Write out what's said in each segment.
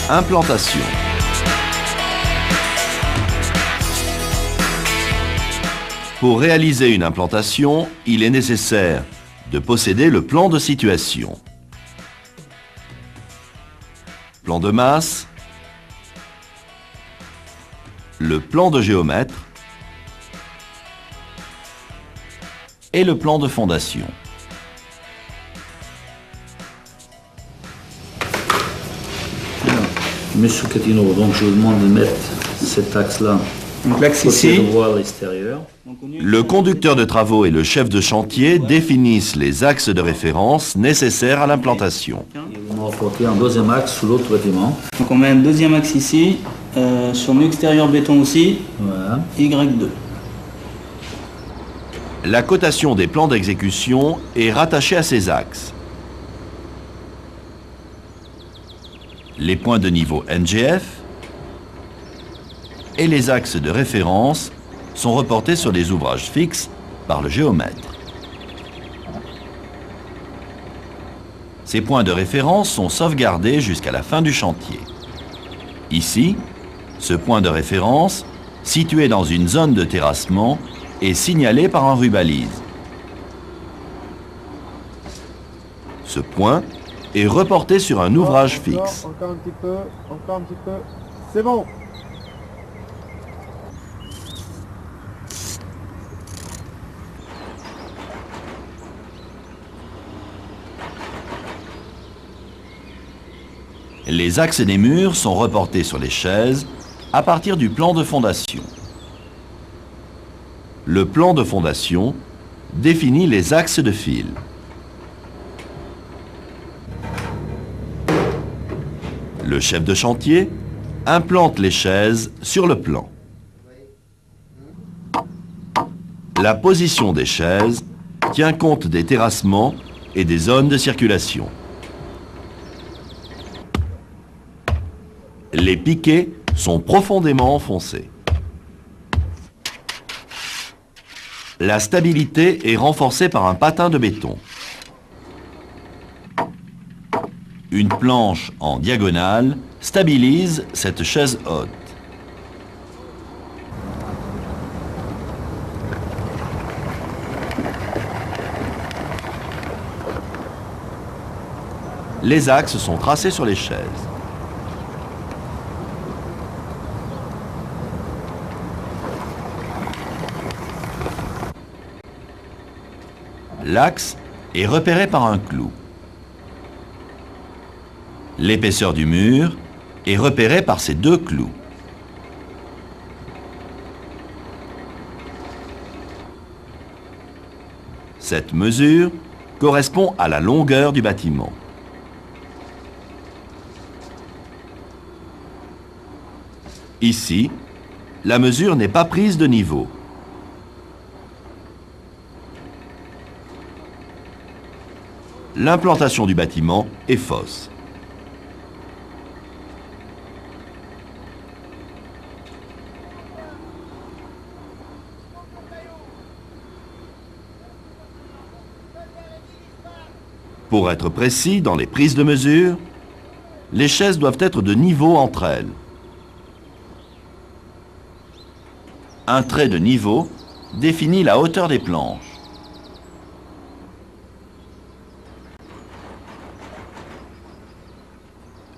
Implantation. Pour réaliser une implantation, il est nécessaire de posséder le plan de situation. Plan de masse, le plan de géomètre et le plan de fondation. Monsieur Catino, donc je vous demande de mettre cet axe-là. Donc l'axe ici. À l'extérieur. Le conducteur de travaux et le chef de chantier définissent les axes de référence nécessaires à l'implantation. Et vous me rapportez un deuxième axe sous l'autre bâtiment. Donc on met un deuxième axe ici, sur mur extérieur béton aussi, Voilà. Y2. La cotation des plans d'exécution est rattachée à ces axes. Les points de niveau NGF et les axes de référence sont reportés sur des ouvrages fixes par le géomètre. Ces points de référence sont sauvegardés jusqu'à la fin du chantier. Ici, ce point de référence, situé dans une zone de terrassement, est signalé par un rubalise. Ce point est reporté sur un ouvrage fixe. Encore un petit peu, encore un petit peu. C'est bon. Les axes des murs sont reportés sur les chaises à partir du plan de fondation. Le plan de fondation définit les axes de fil. Le chef de chantier implante les chaises sur le plan. La position des chaises tient compte des terrassements et des zones de circulation. Les piquets sont profondément enfoncés. La stabilité est renforcée par un patin de béton. Une planche en diagonale stabilise cette chaise haute. Les axes sont tracés sur les chaises. L'axe est repéré par un clou. L'épaisseur du mur est repérée par ces deux clous. Cette mesure correspond à la longueur du bâtiment. Ici, la mesure n'est pas prise de niveau. L'implantation du bâtiment est fausse. Pour être précis dans les prises de mesure, les chaises doivent être de niveau entre elles. Un trait de niveau définit la hauteur des planches.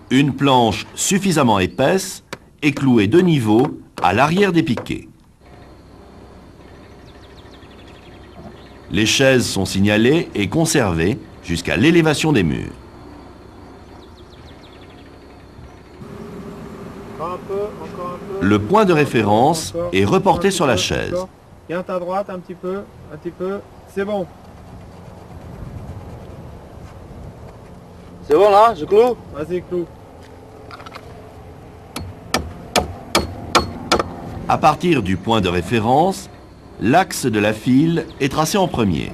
Une planche suffisamment épaisse est clouée de niveau à l'arrière des piquets. Les chaises sont signalées et conservées jusqu'à l'élévation des murs. Encore un peu, encore un peu. Le point de référence est reporté sur la chaise. Viens à droite un petit peu, c'est bon. C'est bon là, je cloue? Vas-y, clou. À partir du point de référence, l'axe de la file est tracé en premier.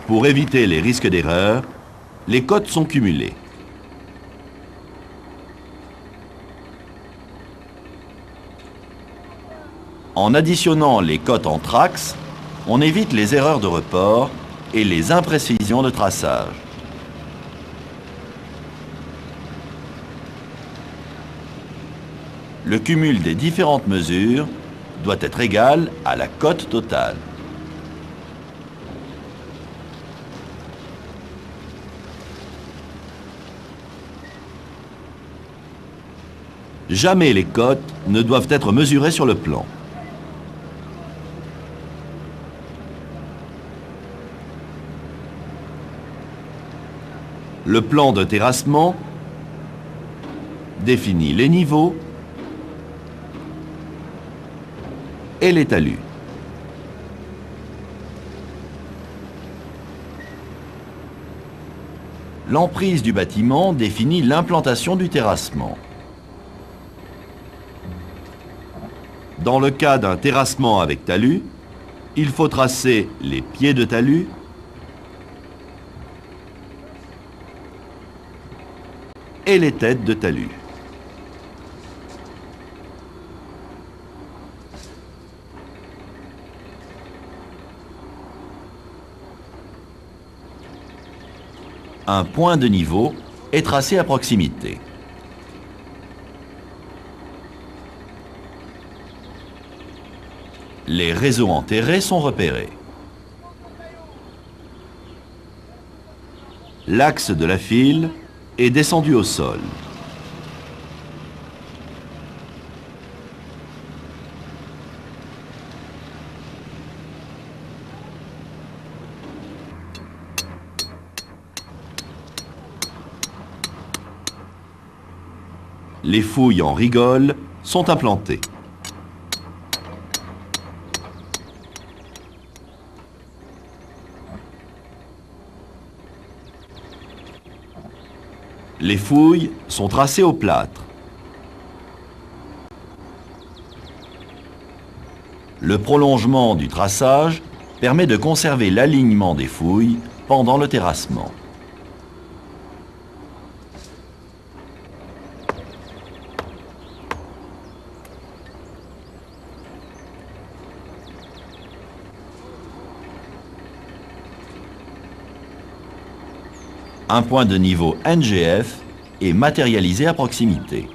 Pour éviter les risques d'erreur, les cotes sont cumulées. En additionnant les cotes entre axes, on évite les erreurs de report et les imprécisions de traçage. Le cumul des différentes mesures doit être égal à la cote totale. Jamais les cotes ne doivent être mesurées sur le plan. Le plan de terrassement définit les niveaux et les talus. L'emprise du bâtiment définit l'implantation du terrassement. Dans le cas d'un terrassement avec talus, il faut tracer les pieds de talus, et les têtes de talus. Un point de niveau est tracé à proximité. Les réseaux enterrés sont repérés. L'axe de la file est descendu au sol. Les fouilles en rigole sont implantées. Les fouilles sont tracées au plâtre. Le prolongement du traçage permet de conserver l'alignement des fouilles pendant le terrassement. Un point de niveau NGF est matérialisé à proximité.